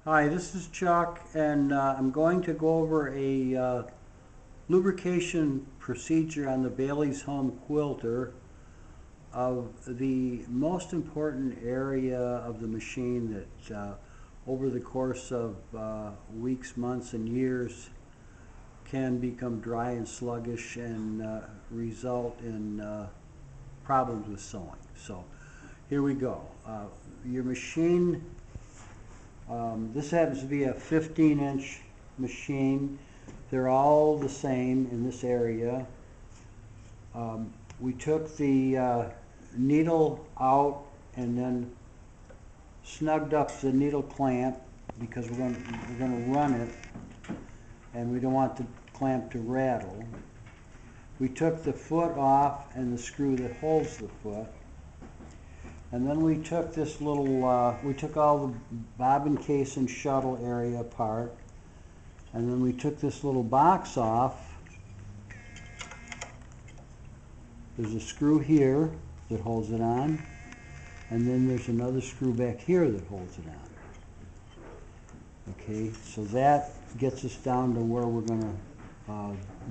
Hi, this is Chuck, and I'm going to go over a lubrication procedure on the Bailey's Home Quilter of the most important area of the machine that over the course of weeks, months, and years can become dry and sluggish and result in problems with sewing. So here we go. Your machine, this happens to be a 15-inch machine. They're all the same in this area. We took the needle out and then snugged up the needle clamp because we're going to run it, and we don't want the clamp to rattle. We took the foot off and the screw that holds the foot. And then we took this little, we took all the bobbin case and shuttle area apart. And then we took this little box off. There's a screw here that holds it on. And then there's another screw back here that holds it on. Okay, so that gets us down to where we're going to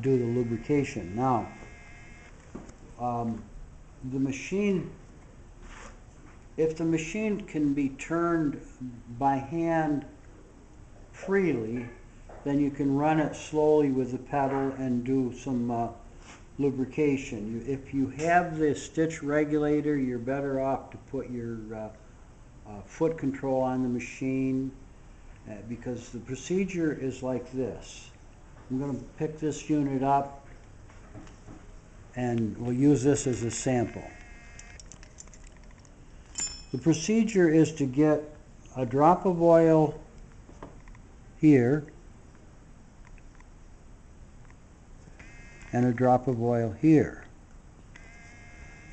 do the lubrication. Now, the machine, if the machine can be turned by hand freely, then you can run it slowly with the pedal and do some lubrication. If you have the stitch regulator, you're better off to put your foot control on the machine because the procedure is like this. I'm going to pick this unit up and we'll use this as a sample. The procedure is to get a drop of oil here and a drop of oil here.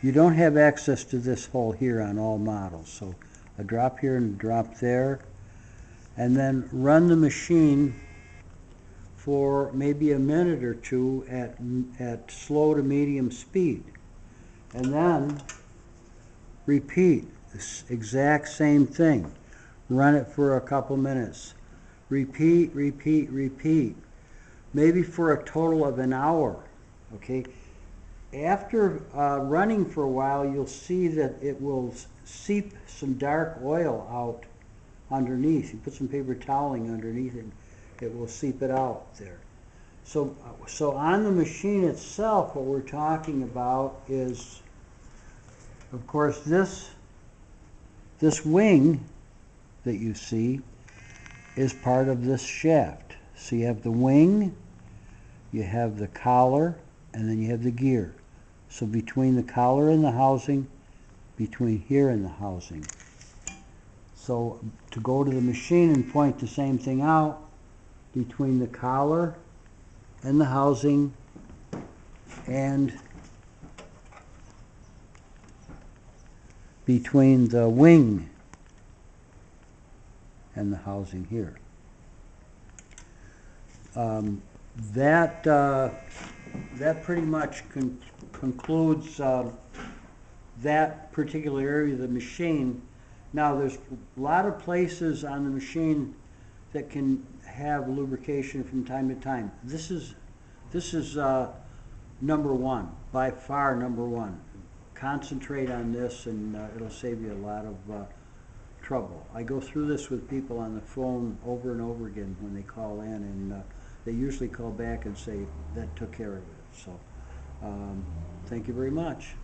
You don't have access to this hole here on all models, so a drop here and a drop there, and then run the machine for maybe a minute or two at slow to medium speed, and then repeat this exact same thing. Run it for a couple minutes. Repeat, repeat, repeat. Maybe for a total of an hour. Okay. After running for a while, you'll see that it will seep some dark oil out underneath. You put some paper toweling underneath it, it will seep it out there. So on the machine itself, what we're talking about is, of course, this wing that you see is part of this shaft. So you have the wing, you have the collar, and then you have the gear. So between the collar and the housing, between here and the housing. So to go to the machine and point the same thing out, between the collar and the housing and between the wing and the housing here. That pretty much concludes that particular area of the machine. Now there's a lot of places on the machine that can have lubrication from time to time. This is number one, by far number one. Concentrate on this and it'll save you a lot of trouble. I go through this with people on the phone over and over again when they call in, and they usually call back and say that took care of it. So thank you very much.